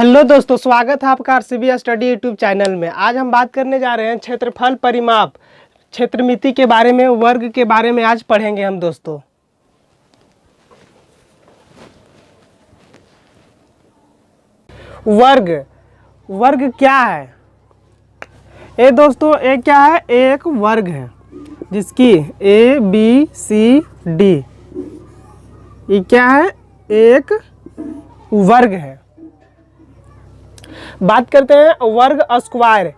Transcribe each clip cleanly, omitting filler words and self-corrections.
Hello दोस्तों, स्वागत है आपका आरसीबी स्टडी यूट्यूब चैनल में। आज हम बात करने जा रहे हैं क्षेत्रफल परिमाप, क्षेत्रमिति के बारे में, वर्ग के बारे में आज पढ़ेंगे हम दोस्तों। वर्ग, वर्ग क्या है? ये दोस्तों एक क्या है? एक वर्ग है जिसकी ए बी सी डी, ये क्या है? एक वर्ग है। बात करते हैं वर्ग स्क्वायर।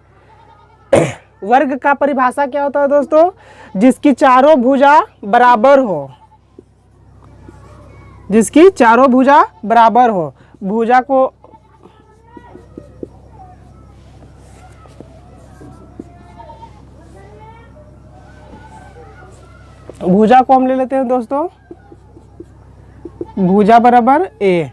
वर्ग का परिभाषा क्या होता है दोस्तों? जिसकी चारों भुजा बराबर हो, जिसकी चारों भुजा बराबर हो। भुजा को हम ले लेते हैं दोस्तों, भुजा बराबर ए।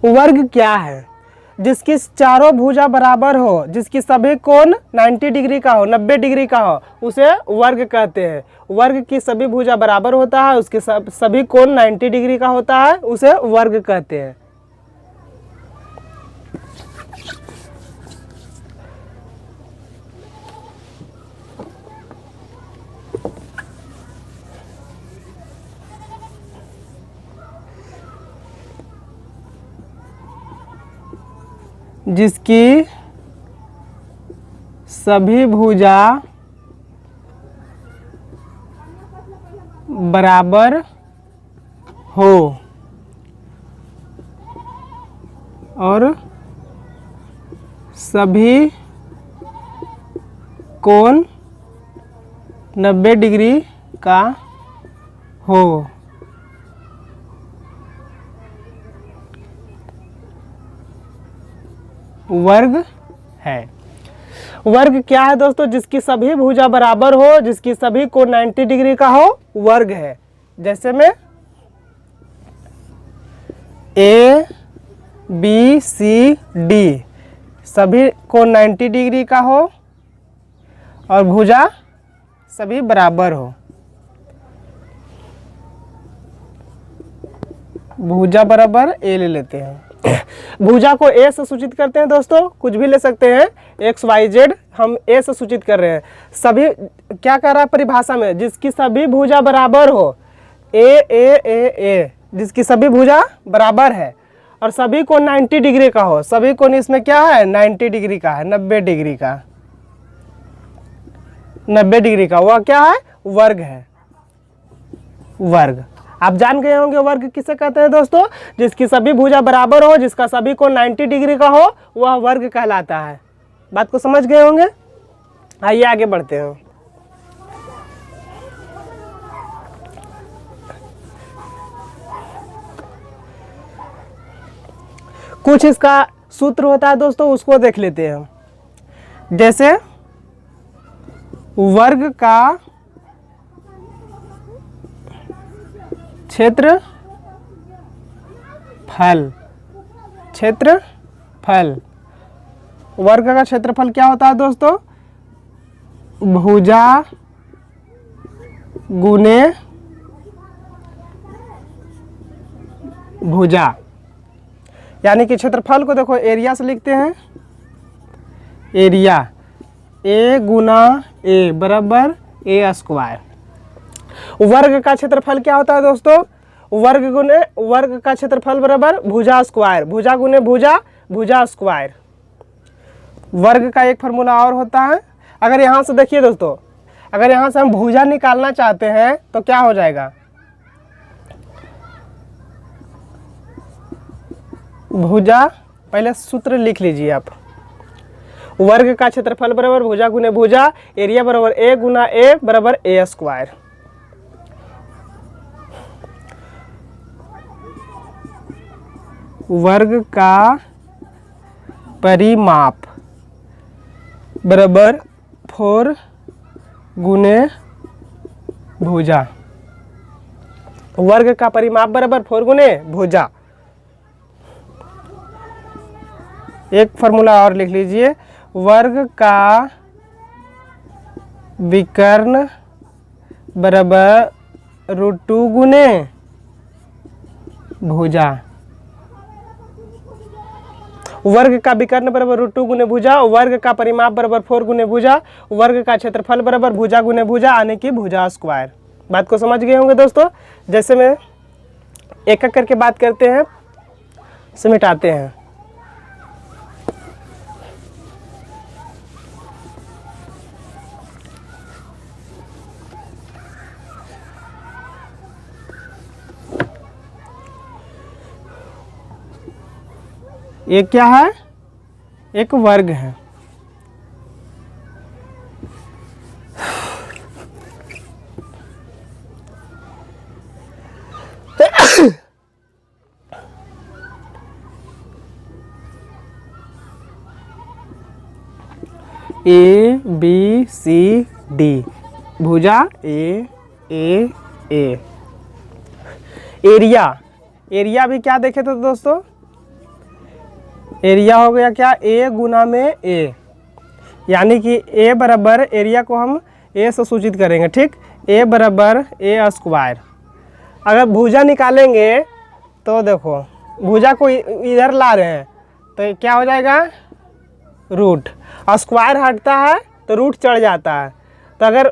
वर्ग क्या है? जिसकी चारों भुजा बराबर हो, जिसकी सभी कोण 90 डिग्री का हो, 90 डिग्री का हो, उसे वर्ग कहते हैं। वर्ग की सभी भुजा बराबर होता है, उसके सभी कोण 90 डिग्री का होता है, उसे वर्ग कहते हैं। जिसकी सभी भुजा बराबर हो और सभी कोण 90 डिग्री का हो। वर्ग है। वर्ग क्या है दोस्तों? जिसकी सभी भुजा बराबर हो, जिसकी सभी कोण 90 डिग्री का हो, वर्ग है। जैसे में ए बी सी डी, सभी कोण 90 डिग्री का हो और भुजा सभी बराबर हो। भुजा बराबर ए ले लेते हैं। भुजा को ए से सूचित करते हैं दोस्तों, कुछ भी ले सकते हैं, एक्स वाई जेड, हम ए से सूचित कर रहे हैं। सभी क्या कह रहा है परिभाषा में? जिसकी सभी भुजा बराबर हो, ए ए ए ए, जिसकी सभी भुजा बराबर है और सभी कोण 90 डिग्री का हो। सभी कोण इसमें क्या है? 90 डिग्री का है, 90 डिग्री का, 90 डिग्री का, वह क्या है? वर्ग है। वर्ग आप जान गए होंगे वर्ग किसे कहते हैं दोस्तों? जिसकी सभी भुजा बराबर हो, जिसका सभी कोण 90 डिग्री का हो, वह वर्ग कहलाता है। बात को समझ गए होंगे। आइए आगे बढ़ते हैं। कुछ इसका सूत्र होता है दोस्तों, उसको देख लेते हैं। जैसे वर्ग का क्षेत्रफल, क्षेत्रफल, वर्ग का क्षेत्रफल क्या होता है दोस्तों? भुजा गुने भुजा। यानी कि क्षेत्रफल को देखो एरिया से लिखते हैं, एरिया ए गुना ए बराबर ए स्क्वायर। वर्ग का क्षेत्रफल क्या होता है दोस्तों? वर्ग गुने वर्ग का क्षेत्रफल बराबर भुजा स्क्वायर, भुजा गुने भुजा, भुजा स्क्वायर। वर्ग का एक फार्मूला और होता है। अगर यहाँ से देखिए दोस्तों, अगर यहाँ से हम भुजा निकालना चाहते हैं तो क्या हो जाएगा? भुजा, पहले सूत्र लिख लीजिए आप। वर्ग का क्षेत्रफल बराबर भुजा गुने भुजा, एरिया बराबर ए गुना ए बराबर ए स्क्वायर। वर्ग का परिमाप बराबर 4 गुने भुजा। वर्ग का परिमाप बराबर 4 गुने भुजा। एक फार्मूला और लिख लीजिए, वर्ग का विकर्ण बराबर √2 गुने भुजा। वर्ग का विकर्ण बराबर √2 गुने भुजा, वर्ग का परिमाप बराबर 4 गुने भुजा, वर्ग का क्षेत्रफल बराबर भुजा गुने भुजा, यानी कि भुजा स्क्वायर। बात को समझ गए होंगे दोस्तों। जैसे में एक एक करके बात करते हैं, मिटाते हैं। ये क्या है? एक वर्ग है। ए बी सी डी, भुजा ए ए ए। एरिया, एरिया भी क्या देखे थे दोस्तों? एरिया हो गया क्या? ए गुना में ए, यानी कि ए बराबर, एरिया को हम ए से सूचित करेंगे, ठीक। ए बराबर ए स्क्वायर। अगर भुजा निकालेंगे तो देखो, भुजा को इधर ला रहे हैं तो क्या हो जाएगा? रूट। स्क्वायर हटता है तो रूट चढ़ जाता है। तो अगर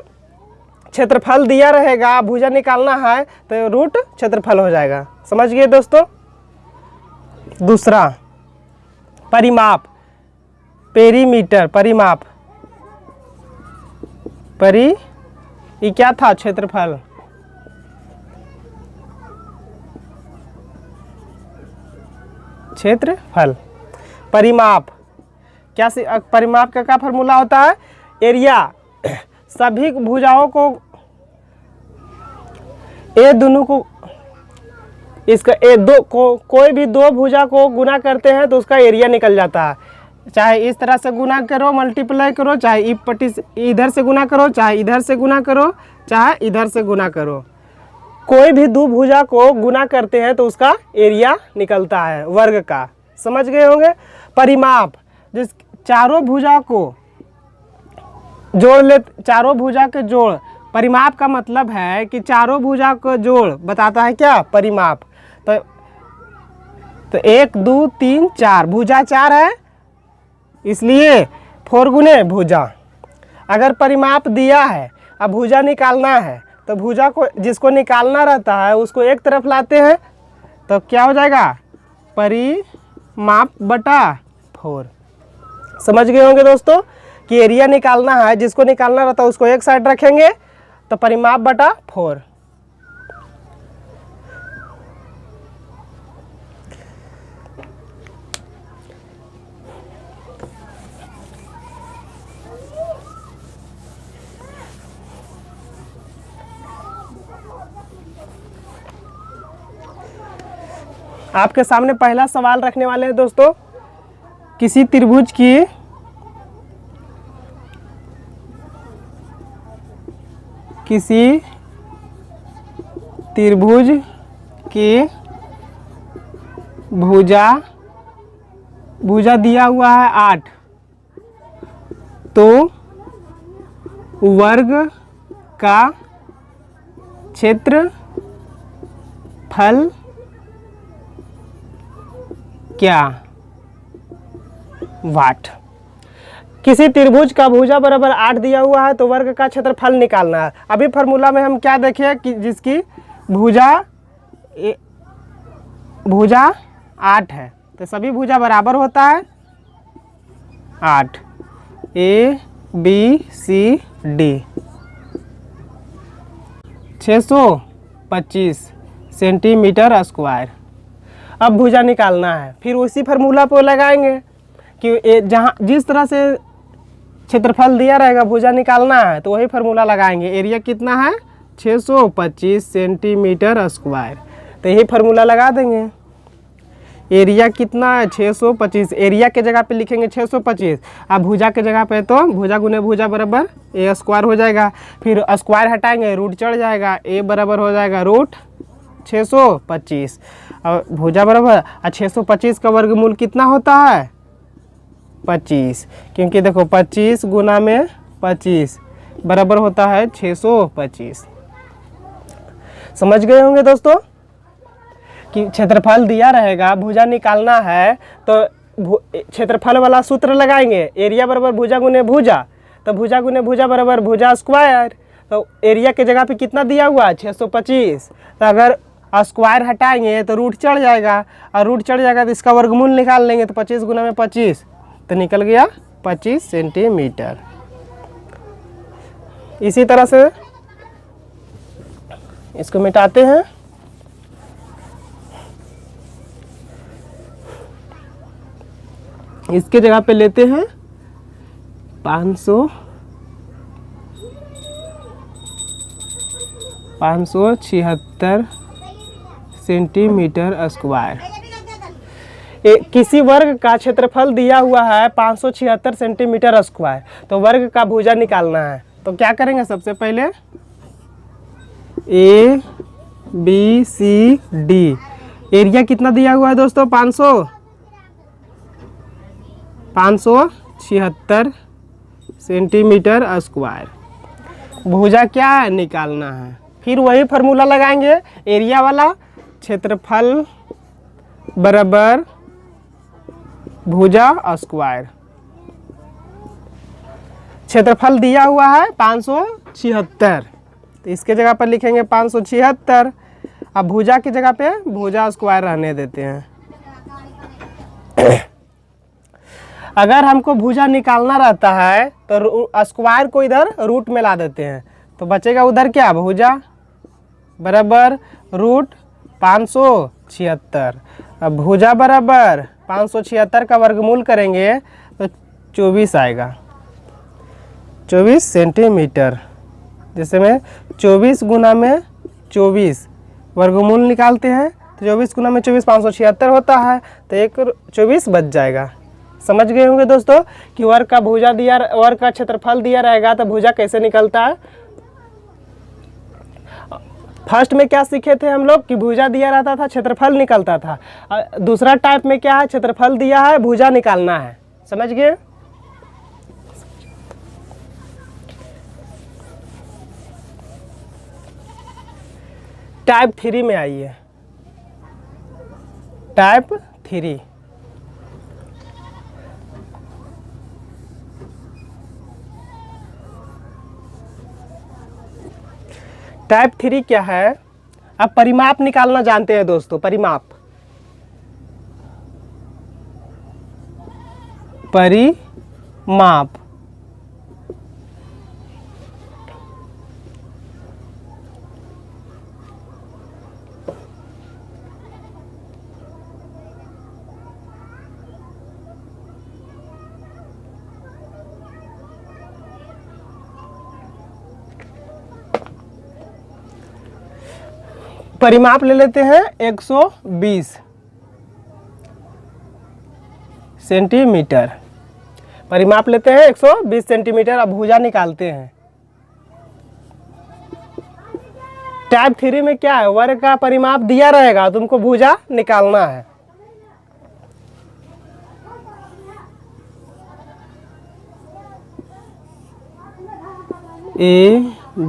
क्षेत्रफल दिया रहेगा, भुजा निकालना है तो रूट क्षेत्रफल हो जाएगा। समझ गए दोस्तों। दूसरा परिमाप, पेरीमीटर, परिमाप, ये क्या था? क्षेत्रफल। क्षेत्रफल, परिमाप, क्या परिमाप का क्या फॉर्मूला होता है? एरिया सभी भुजाओं को, ए दोनों को, इसका ए दो को, कोई भी दो भुजा को गुना करते हैं तो उसका एरिया निकल जाता है। चाहे इस तरह से गुना करो, मल्टीप्लाई करो, चाहे इधर से गुना करो, चाहे इधर से गुना करो, चाहे इधर से गुना करो। कोई भी दो भुजा को गुना करते हैं तो उसका एरिया निकलता है वर्ग का। समझ गए होंगे। परिमाप, जिस चारों भुजा को जोड़ ले, चारों भुजा के जोड़, परिमाप का मतलब है कि चारों भुजा को जोड़ बताता है क्या? परिमाप। तो 1 2 3 4, भुजा 4 है इसलिए 4 गुने भुजा। अगर परिमाप दिया है, अब भुजा निकालना है तो भुजा को, जिसको निकालना रहता है उसको एक तरफ लाते हैं तो क्या हो जाएगा? परिमाप बटा 4। समझ गए होंगे दोस्तों कि एरिया निकालना है, जिसको निकालना रहता है उसको एक साइड रखेंगे तो परिमाप बटा 4। आपके सामने पहला सवाल रखने वाले हैं दोस्तों। किसी त्रिभुज की भुजा दिया हुआ है 8, तो वर्ग का क्षेत्रफल क्या? वाट। किसी त्रिभुज का भुजा बराबर 8 दिया हुआ है तो वर्ग का क्षेत्रफल निकालना है। अभी फार्मूला में हम क्या देखें कि जिसकी भुजा 8 है तो सभी भुजा बराबर होता है 8। A B C D 625 centimetre square. अब भुजा निकालना है, फिर उसी फार्मूला पर लगाएंगे कि जहाँ जिस तरह से क्षेत्रफल दिया रहेगा भुजा निकालना है तो वही फार्मूला लगाएंगे। एरिया कितना है? 625 सेंटीमीटर स्क्वायर। तो यही फार्मूला लगा देंगे। एरिया कितना है? 625। एरिया के जगह पे लिखेंगे 625। अब भुजा के जगह पे तो भुजा गुने भुजा बराबर ए स्क्वायर हो जाएगा। फिर स्क्वायर हटाएंगे, रूट चढ़ जाएगा, ए बराबर हो जाएगा रूट 625। और भुजा बराबर 625 का वर्गमूल कितना होता है? 25, क्योंकि देखो 25 गुना में 25 बराबर होता है 625। समझ गए होंगे दोस्तों कि क्षेत्रफल दिया रहेगा, भुजा निकालना है तो क्षेत्रफल वाला सूत्र लगाएंगे, एरिया बराबर भुजा गुने भुजा, तो भुजा गुने भुजा बराबर भुजा स्क्वायर। तो एरिया के जगह पे कितना दिया हुआ है 625, तो अगर स्क्वायर हटाएंगे तो रूट चढ़ जाएगा, और रूट चढ़ जाएगा तो इसका वर्गमूल निकाल लेंगे, तो 25 गुना में 25 तो निकल गया 25 सेंटीमीटर। इसी तरह से इसको मिटाते हैं। इसके जगह पे लेते हैं 576 सेंटीमीटर स्क्वायर। किसी वर्ग का क्षेत्रफल दिया हुआ है 576 सेंटीमीटर स्क्वायर, तो वर्ग का भुजा निकालना है। तो क्या करेंगे, सबसे पहले A B C D, area कितना दिया हुआ है दोस्तों 576 सेंटीमीटर स्क्वायर। भुजा क्या है निकालना है, फिर वही फार्मूला लगाएंगे, एरिया वाला, क्षेत्रफल बराबर भुजा स्क्वायर। क्षेत्रफल दिया हुआ है 576, तो इसके जगह पर लिखेंगे 576, अब भुजा की जगह पे भुजा स्क्वायर रहने देते हैं। अगर हमको भुजा निकालना रहता है तो स्क्वायर को इधर रूट में ला देते हैं, तो बचेगा उधर क्या, भुजा बराबर रूट 576। अब भुजा बराबर 576 का वर्गमूल करेंगे तो 24 आएगा, 24 सेंटीमीटर। जैसे में 24 गुना में 24 वर्गमूल निकालते हैं, तो 24 गुना में 24 576 होता है, तो एक 24 बच जाएगा। समझ गए होंगे दोस्तों कि वर्ग का भुजा दिया, वर्ग का क्षेत्रफल दिया रहेगा तो भुजा कैसे निकलता है। फर्स्ट में क्या सीखे थे हम लोग कि भुजा दिया रहता था, क्षेत्रफल निकलता था। दूसरा टाइप में क्या है, क्षेत्रफल दिया है, भुजा निकालना है। समझ गए। टाइप 3 में आइए, टाइप 3। टाइप 3 क्या है, अब परिमाप निकालना जानते हैं दोस्तों, परिमाप, परिमाप। परिमाप ले लेते हैं 120 सेंटीमीटर, परिमाप लेते हैं 120 सेंटीमीटर। अब भुजा निकालते हैं। टाइप 3 में क्या है, वर्ग का परिमाप दिया रहेगा, तुमको भुजा निकालना है।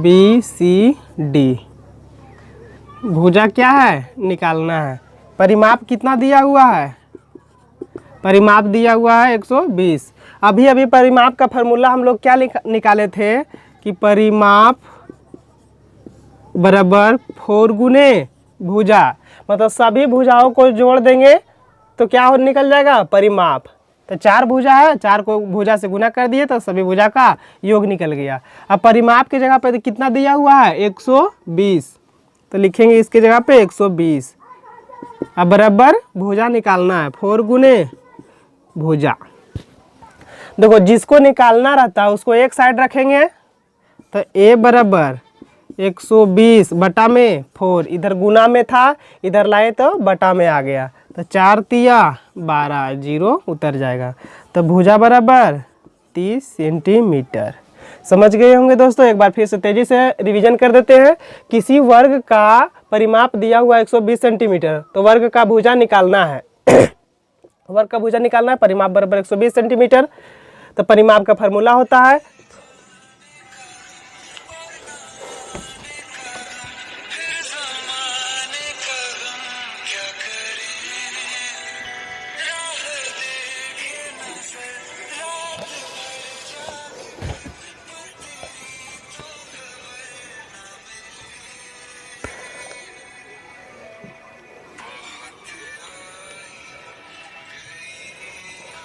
ABCD, भुजा क्या है निकालना है। परिमाप कितना दिया हुआ है, परिमाप दिया हुआ है 120। अभी अभी परिमाप का फार्मूला हम लोग क्या निकाले थे कि परिमाप बराबर 4 गुने भुजा, मतलब सभी भुजाओं को जोड़ देंगे तो क्या हो निकल जाएगा परिमाप। तो 4 भुजा है, 4 को भुजा से गुना कर दिए तो सभी भुजा का योग निकल गया। अब परिमाप की जगह पे कितना दिया हुआ है 120, तो लिखेंगे इसके जगह पे 120। अब बराबर भुजा निकालना है, 4 गुने भुजा। देखो जिसको निकालना रहता है उसको एक साइड रखेंगे, तो A बराबर 120 बटा में 4, इधर गुना में था, इधर लाए तो बटा में आ गया, तो 4 तिया 12, 0 उतर जाएगा। तो भुजा बराबर 30 सेंटीमीटर। समझ गए होंगे दोस्तों। एक बार फिर से तेजी से रिवीजन कर देते हैं। किसी वर्ग का परिमाप दिया हुआ 120 सेंटीमीटर, तो वर्ग का भुजा निकालना है। वर्ग का भुजा निकालना है, परिमाप बराबर 120 सेंटीमीटर। तो परिमाप का फार्मूला होता है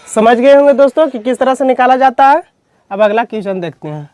समझ गए होंगे दोस्तों कि किस तरह से निकाला जाता है। अब अगला क्वेश्चन देखते हैं।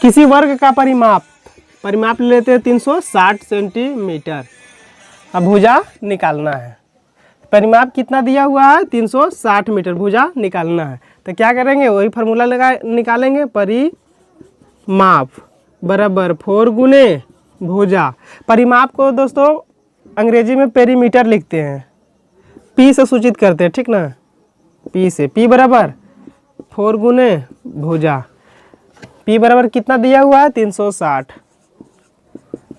किसी वर्ग का परिमाप ले लेते हैं 360 सेंटीमीटर। अब भुजा निकालना है। परिमाप कितना दिया हुआ है 360 मीटर, भुजा निकालना है। तो क्या करेंगे, वही फार्मूला निकालेंगे, परिमाप बराबर 4 गुने भुजा। परिमाप को दोस्तों अंग्रेजी में पेरीमीटर लिखते हैं, पी से सूचित करते हैं, ठीक ना, पी से, पी बराबर 4 गुने भुजा। P बराबर कितना दिया हुआ है 360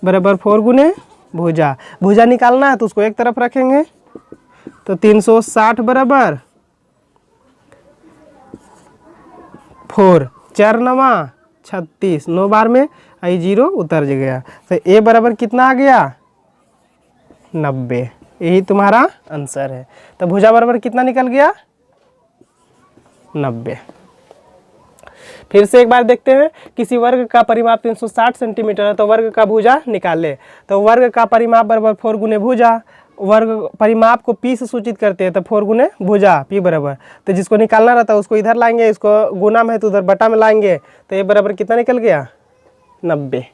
बराबर 4 गुने भुजा। भुजा निकालना है तो उसको एक तरफ रखेंगे, तो 360 बराबर 4, 4 नवा 36, 9 बार में आई 0 उतर गया। तो A बराबर कितना आ गया 90। यही तुम्हारा आंसर है। तो भुजा बराबर कितना निकल गया 90। फिर से एक बार देखते हैं। किसी वर्ग का परिमाप 360 सेंटीमीटर है तो वर्ग का भुजा निकाले। तो वर्ग का परिमाप बराबर 4 गुने भुजा। वर्ग परिमाप को पी से सूचित करते हैं, तो 4 गुने भुजा पी बराबर। तो जिसको निकालना रहता है उसको इधर लाएंगे, इसको गुना में है तो उधर बटा में लाएंगे। तो ये बराबर कितना निकल गया 90।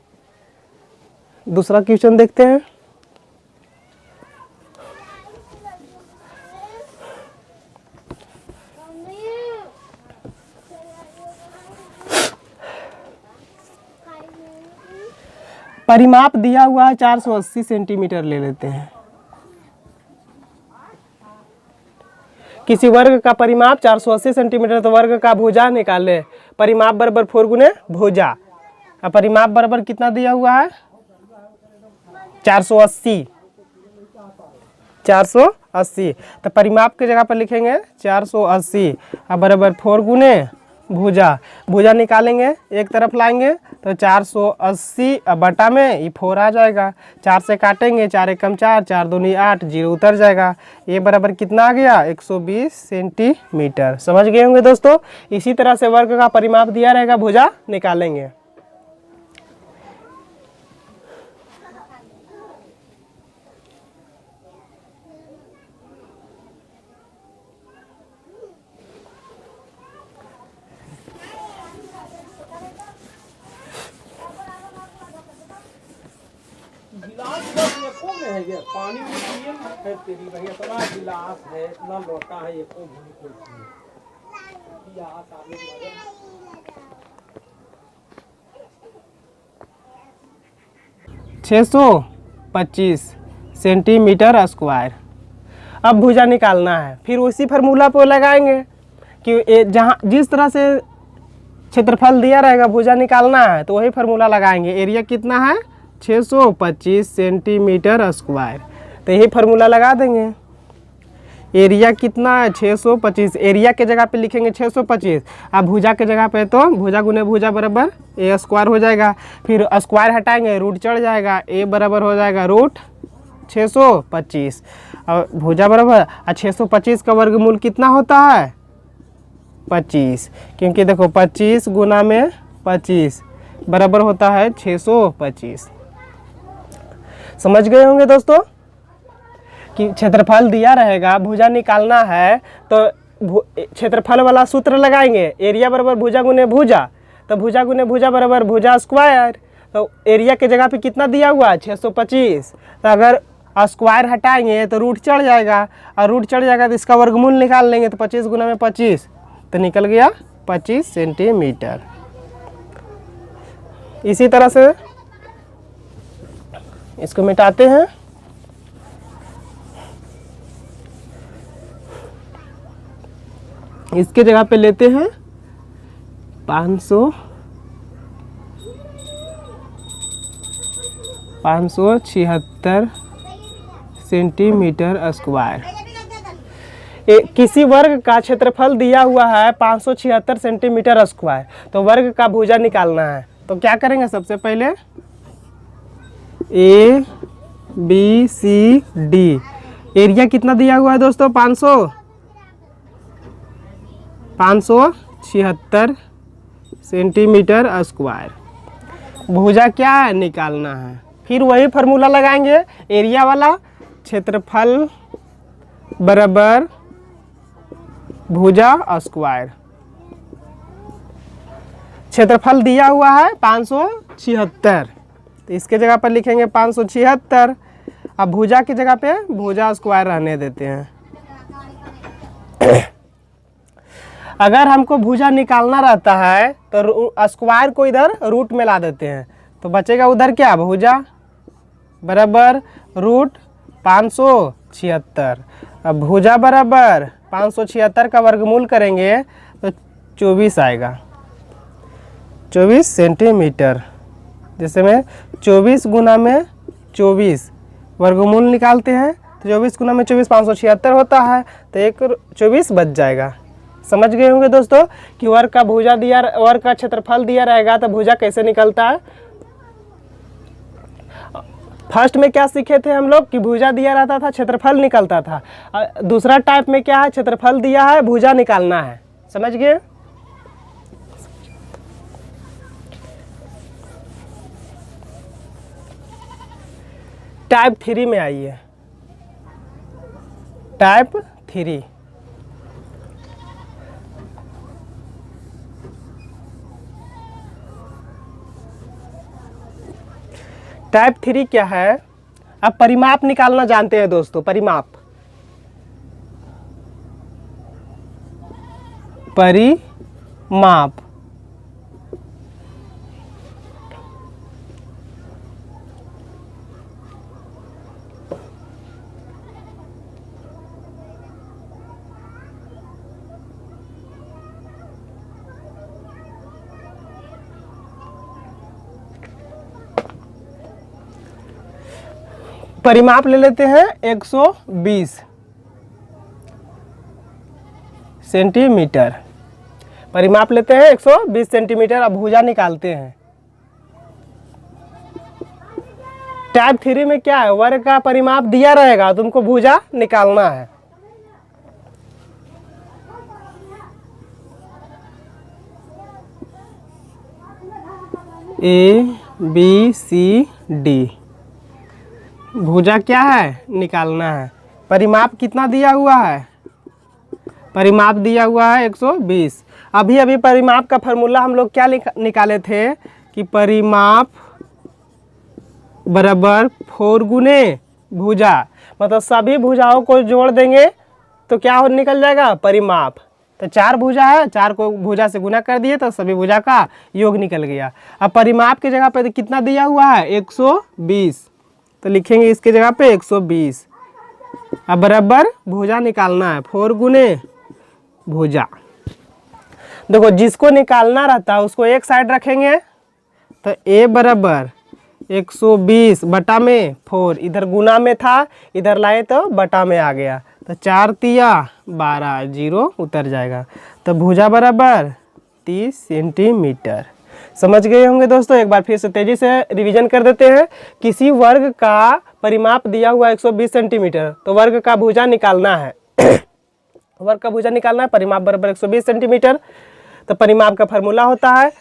दूसरा क्वेश्चन देखते हैं। परिमाप दिया हुआ है 480 सेंटीमीटर ले लेते हैं। किसी वर्ग का परिमाप 480 सेंटीमीटर तो वर्ग का भुजा निकाले। परिमाप बराबर 4 गुने भुजा। अब परिमाप बराबर कितना दिया हुआ है 480। तो परिमाप की जगह पर लिखेंगे 480 अब बराबर 4 गुने भुजा। भुजा निकालेंगे, एक तरफ लाएंगे तो 480 बटा में ये 4 आ जाएगा। 4 से काटेंगे, 4 एकम 4, 4 दूनी 8, 0 उतर जाएगा। ये बराबर कितना आ गया 120 सेंटीमीटर। समझ गए होंगे दोस्तों। इसी तरह से वर्ग का परिमाप दिया रहेगा, भुजा निकालेंगे। पानी में पिए है तेरी भैया, इतना गिलास है, इतना लोटा है, ये को भूल कोई पिया सामने 625 सेंटीमीटर स्क्वायर। अब भुजा निकालना है। फिर उसी फार्मूला पर लगाएंगे कि जहाँ जिस तरह से क्षेत्रफल दिया रहेगा भुजा निकालना है, तो वही फार्मूला लगाएंगे। एरिया कितना है 625 सेंटीमीटर स्क्वायर। तो यही फार्मूला लगा देंगे। एरिया कितना है 625। एरिया के जगह पे लिखेंगे 625। अब भुजा के जगह पे तो भुजा गुने भुजा बराबर ए स्क्वायर हो जाएगा। फिर स्क्वायर हटाएंगे, रूट चढ़ जाएगा, ए बराबर हो जाएगा रूट 625। और भुजा बराबर 625 का वर्गमूल कितना होता है 25। क्योंकि देखो 25 गुना में 25 बराबर होता है 625। समझ गए होंगे दोस्तों कि क्षेत्रफल दिया रहेगा, भुजा निकालना है तो क्षेत्रफल वाला सूत्र लगाएंगे। एरिया बराबर भुजा गुने भुजा, तो भुजा गुने भुजा बराबर भुजा स्क्वायर। तो एरिया के जगह पे कितना दिया हुआ है 625। तो अगर स्क्वायर हटाएंगे तो रूट चढ़ जाएगा, और रूट चढ़ जाएगा तो इसका वर्गमूल निकाल लेंगे। तो 25 गुना में 25 तो निकल गया 25 सेंटीमीटर। इसी तरह से इसको मिटाते हैं। इसके जगह पे लेते हैं 576 सेंटीमीटर स्क्वायर। किसी वर्ग का क्षेत्रफल दिया हुआ है 576 सेंटीमीटर स्क्वायर, तो वर्ग का भुजा निकालना है। तो क्या करेंगे, सबसे पहले A B C D, area कितना दिया हुआ है दोस्तों, 576 सेंटीमीटर स्क्वायर। भुजा क्या है, निकालना है। फिर वही फार्मूला लगाएंगे, एरिया वाला, क्षेत्रफल बराबर भुजा स्क्वायर। क्षेत्रफल दिया हुआ है 576, तो इसके जगह पर लिखेंगे 576। अब भुजा की जगह पे भुजा स्क्वायर रहने देते हैं। अगर हमको भुजा निकालना रहता है तो स्क्वायर को इधर रूट में ला देते हैं, तो बचेगा उधर क्या, भुजा बराबर रूट 576। अब भुजा बराबर 576 का वर्गमूल करेंगे तो 24 आएगा, 24 सेंटीमीटर। जैसे में 24 गुना में 24 वर्गमूल निकालते हैं, तो 24 गुना में 24 576 होता है, तो एक 24 बच जाएगा। समझ गए होंगे दोस्तों कि वर्ग का भुजा दिया, वर्ग का क्षेत्रफल दिया रहेगा तो भुजा कैसे निकलता है। फर्स्ट में क्या सीखे थे हम लोग कि भुजा दिया रहता था, क्षेत्रफल निकलता था। दूसरा टाइप में क्या है, क्षेत्रफल दिया है, भुजा निकालना है। समझ गए। टाइप 3 में आइए, टाइप 3। टाइप 3 क्या है, अब परिमाप निकालना जानते हैं दोस्तों। परिमाप परिमाप ले लेते हैं 120 सेंटीमीटर। परिमाप लेते हैं 120 सेंटीमीटर। अब भुजा निकालते हैं। टाइप 3 में क्या है, वर्ग का परिमाप दिया रहेगा, तुमको भुजा निकालना है। ए बी सी डी, भुजा क्या है, निकालना है। परिमाप कितना दिया हुआ है, परिमाप दिया हुआ है 120। अभी अभी परिमाप का फार्मूला हम लोग क्या निकाले थे कि परिमाप बराबर 4 गुने भुजा, मतलब सभी भुजाओं को जोड़ देंगे तो क्या हो निकल जाएगा, परिमाप। तो 4 भुजा है, 4 को भुजा से गुना कर दिए तो सभी भुजा का योग निकल गया। अब परिमाप की जगह पे कितना दिया हुआ है, 120, तो लिखेंगे इसके जगह पे 120। अब बराबर भुजा निकालना है, 4 गुने भुजा। देखो जिसको निकालना रहता है उसको एक साइड रखेंगे, तो ए बराबर 120 बटा में 4, इधर गुना में था, इधर लाए तो बटा में आ गया, तो 4 तिया 12, 0 उतर जाएगा। तो भुजा बराबर 30 सेंटीमीटर। समझ गए होंगे दोस्तों। एक बार फिर से तेजी से रिवीजन कर देते हैं। किसी वर्ग का परिमाप दिया हुआ 120 सेंटीमीटर, तो वर्ग का भुजा निकालना है। वर्ग का भुजा निकालना है, परिमाप बराबर 120 सेंटीमीटर। तो परिमाप का फार्मूला होता है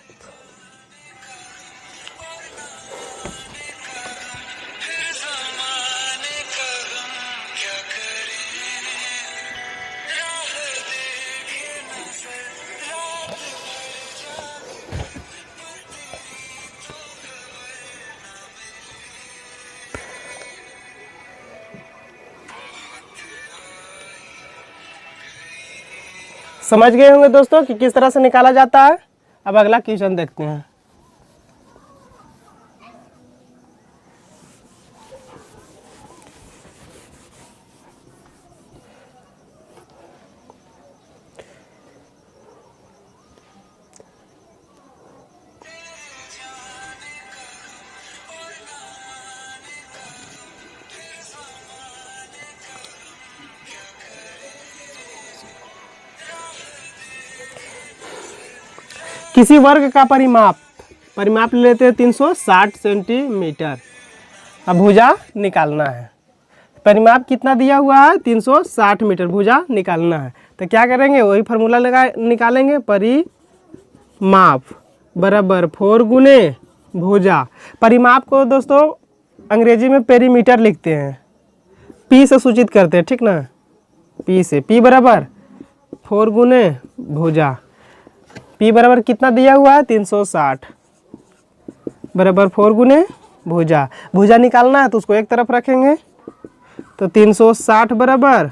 समझ गए होंगे दोस्तों कि किस तरह से निकाला जाता है। अब अगला क्वेश्चन देखते हैं। किसी वर्ग का परिमाप ले लेते हैं 360 सेंटीमीटर। अब भुजा निकालना है। परिमाप कितना दिया हुआ है 360 मीटर, भुजा निकालना है। तो क्या करेंगे, वही फार्मूला निकालेंगे। परिमाप बराबर 4 गुने भुजा। परिमाप को दोस्तों अंग्रेजी में पेरीमीटर लिखते हैं, पी से सूचित करते हैं, ठीक ना। पी से, पी बराबर 4 गुने भुजा। पी बराबर कितना दिया हुआ है 360 बराबर 4 गुने भुजा। भुजा निकालना है तो उसको एक तरफ रखेंगे। तो 360 बराबर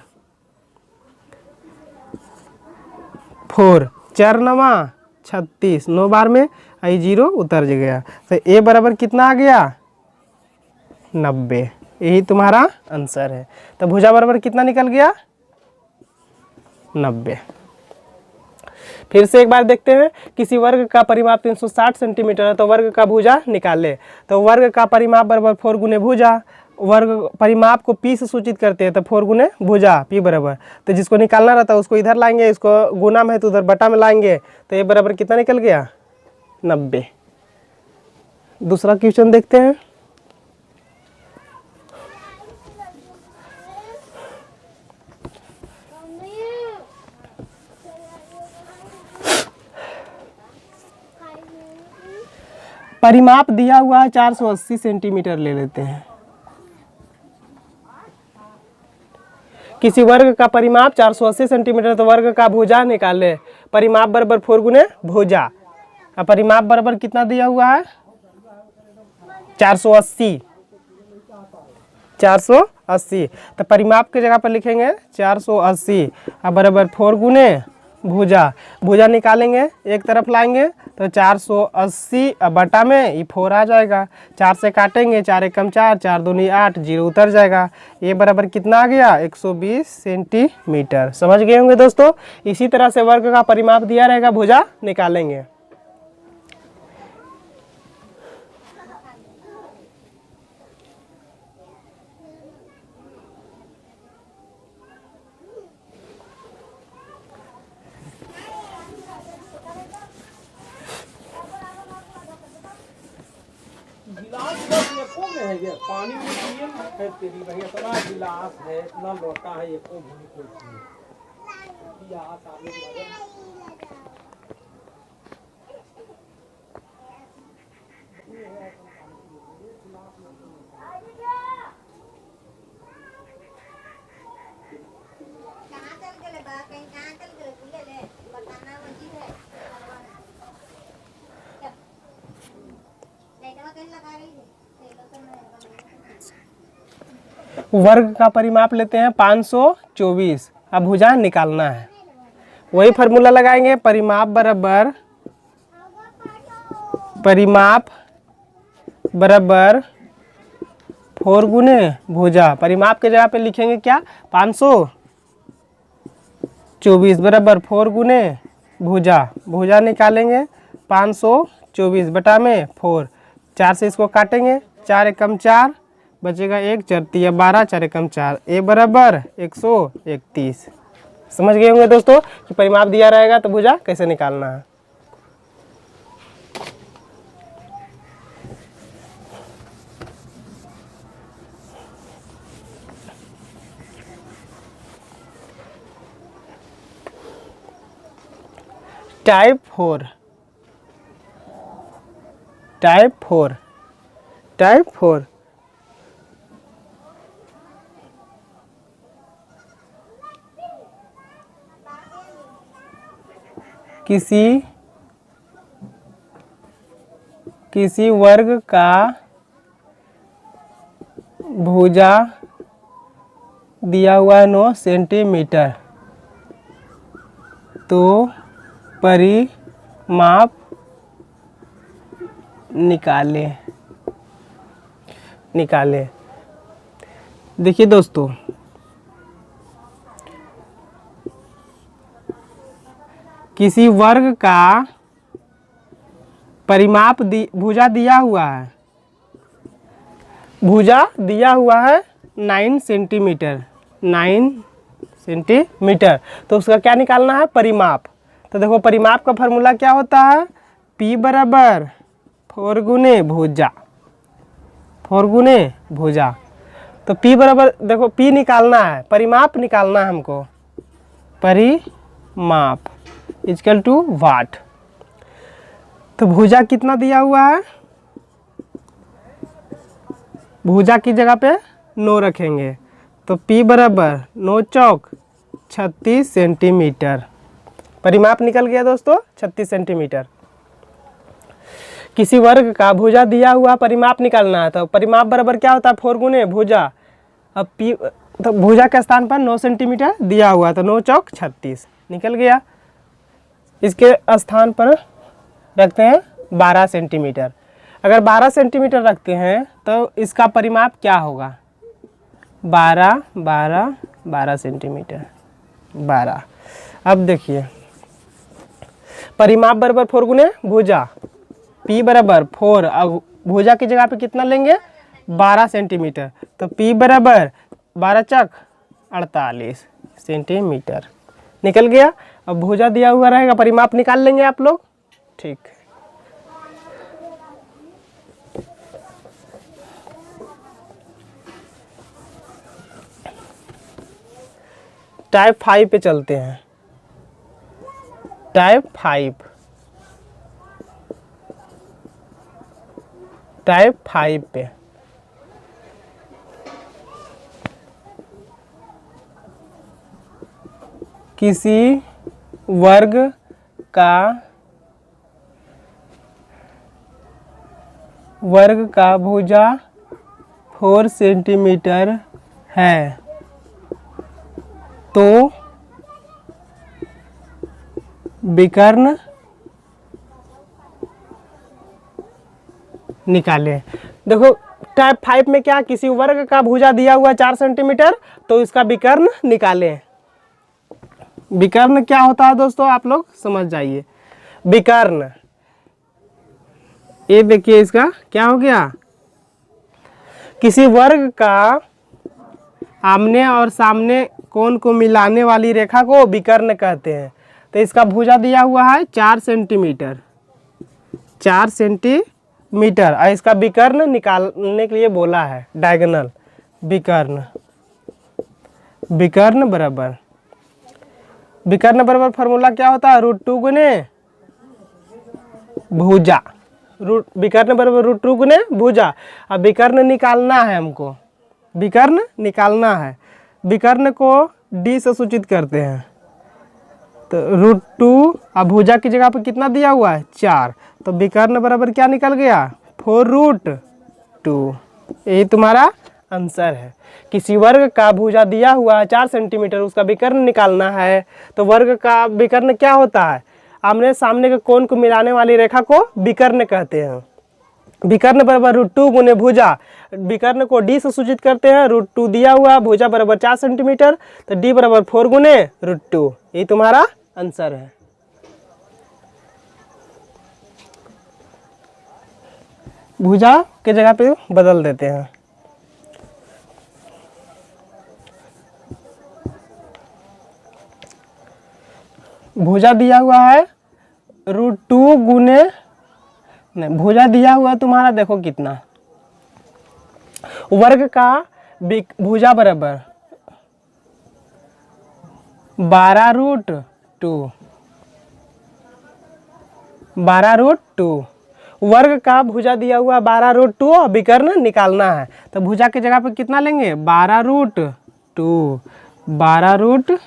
4, 4 नवा 36, 9 बार में आई 0 उतर गया। तो ए बराबर कितना आ गया 90। यही तुम्हारा आंसर है। तो भुजा बराबर कितना निकल गया 90। फिर से एक बार देखते हैं। किसी वर्ग का परिमाप 360 सेंटीमीटर है तो वर्ग का भुजा निकाले। तो वर्ग का परिमाप बराबर 4 गुने भुजा। वर्ग परिमाप को पी से सूचित करते हैं तो 4 गुने भुजा पी बराबर। तो जिसको निकालना रहता है उसको इधर लाएंगे, इसको गुना में है तो उधर बटा में लाएंगे। तो ये बराबर कितना निकल गया 90। दूसरा क्वेश्चन देखते हैं। परिमाप दिया हुआ है 480 सेंटीमीटर ले लेते हैं। किसी वर्ग का परिमाप 480 सेंटीमीटर तो वर्ग का भुजा निकाले। परिमाप बराबर 4 गुने भुजा। अब परिमाप बराबर कितना दिया हुआ है 480। तो परिमाप की जगह पर लिखेंगे 480 अब बराबर 4 गुने भुजा। भुजा निकालेंगे, एक तरफ लाएंगे तो 480 बटा में ये 4 आ जाएगा। 4 से काटेंगे, 4 एकम 4, 4 दूनी 8, 0 उतर जाएगा। ये बराबर कितना आ गया 120 सेंटीमीटर। समझ गए होंगे दोस्तों। इसी तरह से वर्ग का परिमाप दिया रहेगा, भुजा निकालेंगे। गिलास बस एको में है ये, पानी में पिए है तेरी भैया। इतना गिलास है, इतना लोटा है, एको भी नहीं कोई पिए। गिलास आगे लगे। वर्ग का परिमाप लेते हैं 524। अब भुजा निकालना है। वही फार्मूला लगाएंगे। परिमाप बराबर 4 गुने भुजा। परिमाप के जगह पे लिखेंगे क्या 524 बराबर 4 गुने भुजा। भुजा निकालेंगे 524 बटा में 4। 4 से इसको काटेंगे, 4 एकम 4 बचेगा 1, 4 तिया 12, 4 एकम 4। ए बराबर 131। समझ गए होंगे दोस्तों कि परिमाप दिया रहेगा तो भुजा कैसे निकालना है। टाइप 4 किसी वर्ग का भुजा दिया हुआ है 9 सेंटीमीटर। तो परिमाप निकाले। देखिए दोस्तों, किसी वर्ग का परिमाप भुजा दिया हुआ है, भुजा दिया हुआ है 9 सेंटीमीटर, 9 सेंटीमीटर। तो उसका क्या निकालना है? परिमाप। तो देखो परिमाप का फॉर्मूला क्या होता है? P बराबर 4 गुने भुजा, 4 गुने भुजा। तो P बराबर, देखो P निकालना है, परिमाप निकालना है हमको, परिमाप इक्वल टू वाट। तो भुजा कितना दिया हुआ है? भुजा की जगह पे 9 रखेंगे, तो P बराबर 9 चौक 36 सेंटीमीटर। परिमाप निकल गया दोस्तों 36 सेंटीमीटर। किसी वर्ग का भुजा दिया हुआ परिमाप निकालना है, तो परिमाप बराबर क्या होता है? 4 गुने भुजा। अब P, तो भुजा के स्थान पर 9 सेंटीमीटर दिया हुआ, तो 9 चौक 36 निकल गया। इसके स्थान पर रखते हैं 12 सेंटीमीटर। अगर 12 सेंटीमीटर रखते हैं तो इसका परिमाप क्या होगा? 12 सेंटीमीटर, 12। अब देखिए परिमाप बराबर 4 गुने भुजा, P बराबर 4। अब भुजा की जगह पे कितना लेंगे? 12 सेंटीमीटर। तो P बराबर 12 चक 48 सेंटीमीटर निकल गया। अब भुजा दिया हुआ रहेगा, परिमाप निकाल लेंगे आप लोग। ठीक, टाइप 5 पे चलते हैं। टाइप 5 पे किसी वर्ग का भुजा 4 सेंटीमीटर है, तो विकर्ण निकालें। देखो टाइप 5 में क्या, किसी वर्ग का भुजा दिया हुआ 4 सेंटीमीटर, तो इसका विकर्ण निकालें। विकर्ण क्या होता है दोस्तों, आप लोग समझ जाइए। विकर्ण, ये देखिए इसका क्या हो गया? किसी वर्ग का आमने और सामने कोण को मिलाने वाली रेखा को विकर्ण कहते हैं। तो इसका भुजा दिया हुआ है 4 सेंटीमीटर, 4 सेंटीमीटर, और इसका विकर्ण निकालने के लिए बोला है, डायगोनल विकर्ण। विकर्ण बराबर फॉर्मूला क्या होता है? √2 गुने भुजा। विकर्ण बराबर √2 गुने भुजा। अब विकर्ण निकालना है हमको, विकर्ण निकालना है। विकर्ण को D से सूचित करते हैं, तो √2। अब भुजा की जगह पर कितना दिया हुआ है? 4। तो विकर्ण बराबर क्या निकल गया? 4√2। यही तुम्हारा आंसर है। किसी वर्ग का भुजा दिया हुआ है 4 सेंटीमीटर, उसका विकर्ण निकालना है। तो वर्ग का विकर्ण क्या होता है? आमने सामने के कोण को मिलाने वाली रेखा को विकर्ण कहते हैं। विकर्ण बराबर √2 गुने भुजा। विकर्ण को D से सूचित करते हैं, √2 दिया हुआ, भुजा बराबर 4 सेंटीमीटर, तो D बराबर 4 गुने √2। ये तुम्हारा आंसर है। भुजा के जगह पे बदल देते हैं। भुजा दिया हुआ है √2 गुने, नहीं भुजा दिया हुआ तुम्हारा देखो कितना, वर्ग का भुजा बराबर 12√2, 12√2। वर्ग का भुजा दिया हुआ 12√2 और विकर्ण निकालना है। तो भुजा की जगह पे कितना लेंगे? 12√2, 12√2,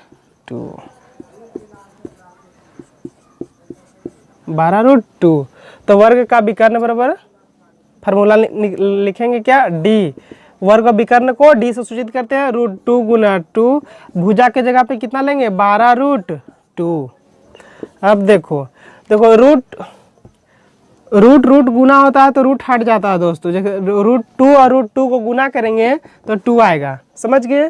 12√2। तो वर्ग का विकर्ण बराबर फार्मूला लिखेंगे क्या? D। वर्ग विकर्ण को D से सूचित करते हैं, √2 गुना 2। भुजा के जगह पे कितना लेंगे? 12√2। अब देखो देखो रूट रूट गुना होता है तो रूट हट जाता है दोस्तों। जैसे √2 और √2 को गुना करेंगे तो 2 आएगा, समझ गए।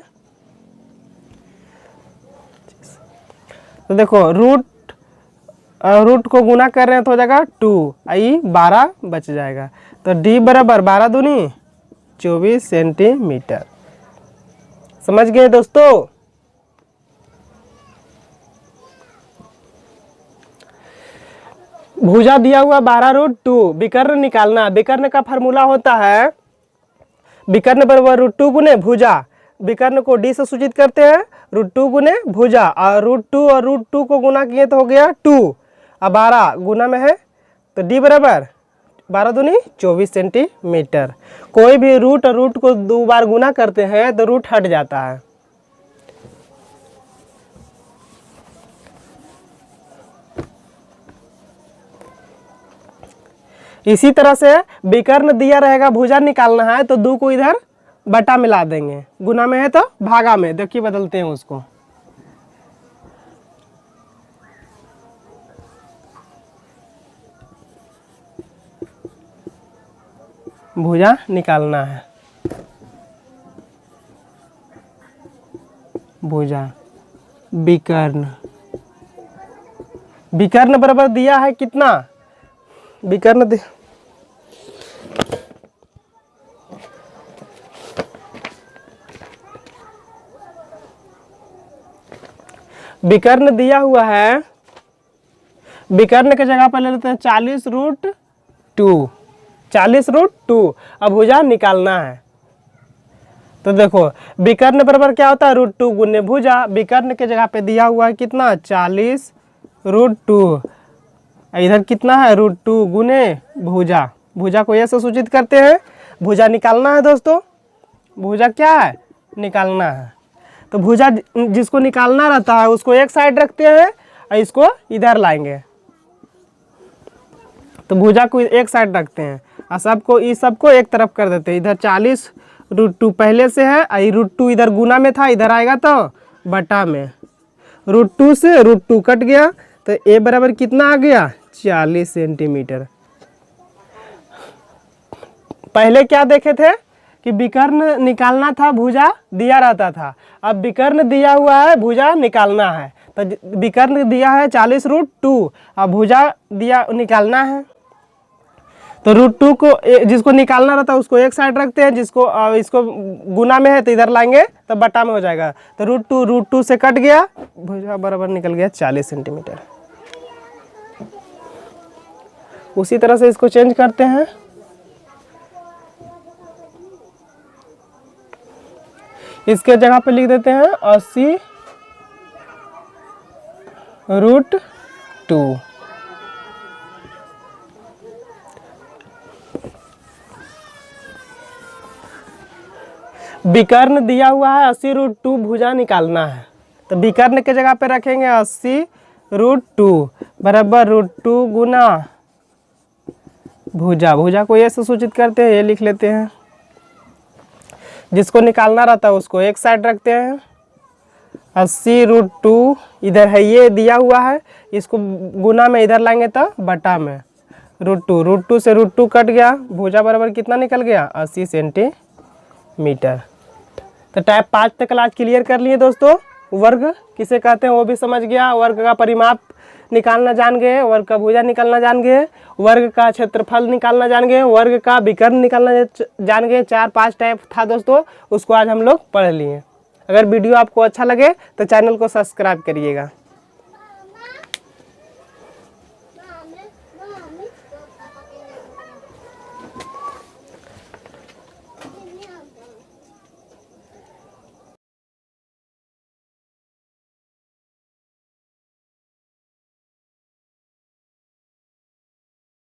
तो देखो रूट को गुना कर रहे हैं तो हो जाएगा 2, आई 12 बच जाएगा। तो d बराबर 12 दूनी 24 सेंटीमीटर। समझ गए दोस्तों। भुजा दिया हुआ 12√2, विकर्ण निकालना। विकर्ण का फार्मूला होता है विकर्ण बराबर √2 गुने भुजा। विकर्ण को d से सूचित करते हैं, √2 गुने भुजा, और √2 और √2 को गुना किए तो हो गया 2, और 12 गुना में है तो d बराबर 12 दूनी 24 सेंटीमीटर। कोई भी रूट और रूट को 2 बार गुना करते हैं तो रूट हट जाता है। इसी तरह से विकर्ण दिया रहेगा, भुजा निकालना है तो 2 को इधर बटा मिला देंगे, गुना में है तो भागा में। देखिए बदलते हैं उसको, भुजा निकालना है, भुजा विकर्ण। विकर्ण बराबर दिया है कितना, विकर्ण विकर्ण दिया हुआ है, विकर्ण के जगह पर ले लेते हैं 40√2, 40√2। अब भुजा निकालना है तो देखो विकर्ण बराबर क्या होता है, √2 गुने भुजा। विकर्ण के जगह पे दिया हुआ है कितना 40√2, इधर कितना है √2 गुने भुजा। भुजा को ऐसे सूचित करते हैं, भुजा निकालना है दोस्तों। भुजा क्या है, निकालना है। तो भुजा जिसको निकालना रहता है उसको एक साइड रखते हैं और इसको इधर लाएंगे, तो भुजा को एक साइड रखते हैं और सबको इस सबको एक तरफ कर देते हैं। इधर 40√2 पहले से है, √2 इधर गुना में था, इधर आएगा तो बटा में। √2 से √2 कट गया तो a बराबर कितना आ गया 40 सेंटीमीटर। पहले क्या देखे थे कि विकर्ण निकालना था, भुजा दिया रहता था। अब विकर्ण दिया हुआ है, भुजा निकालना है। तो विकर्ण दिया है 40√2, अब भुजा दिया निकालना है तो √2 को जिसको निकालना रहता है उसको एक साइड रखते हैं, जिसको इसको गुना में है तो इधर लाएंगे तो बटा में हो जाएगा। तो √2 से कट गया, भुजा बराबर निकल गया 40 सेंटीमीटर। उसी तरह से इसको चेंज करते हैं, इसके जगह पे लिख देते हैं 80√2। विकर्ण दिया हुआ है 80√2, भुजा निकालना है तो विकर्ण के जगह पे रखेंगे 80√2 बराबर √2 गुना भुजा। भुजा को ऐसे सूचित करते हैं, ये लिख लेते हैं। जिसको निकालना रहता है उसको एक साइड रखते हैं, 80√2 इधर है, ये दिया हुआ है, इसको गुना में इधर लाएंगे तो बटा में। √2 से √2 कट गया, भुजा बराबर कितना निकल गया 80 सेंटीमीटर। तो टाइप 5 तक क्लास क्लियर कर लिए दोस्तों। वर्ग किसे कहते हैं वो भी समझ गया, वर्ग का परिमाप निकालना जान गए, वर्ग का भुजा निकालना जान गए, वर्ग का क्षेत्रफल निकालना जान गए, वर्ग का विकर्ण निकालना जान गए। 4-5 टाइप था दोस्तों, उसको आज हम लोग पढ़ लिए। अगर वीडियो आपको अच्छा लगे तो चैनल को सब्सक्राइब करिएगा।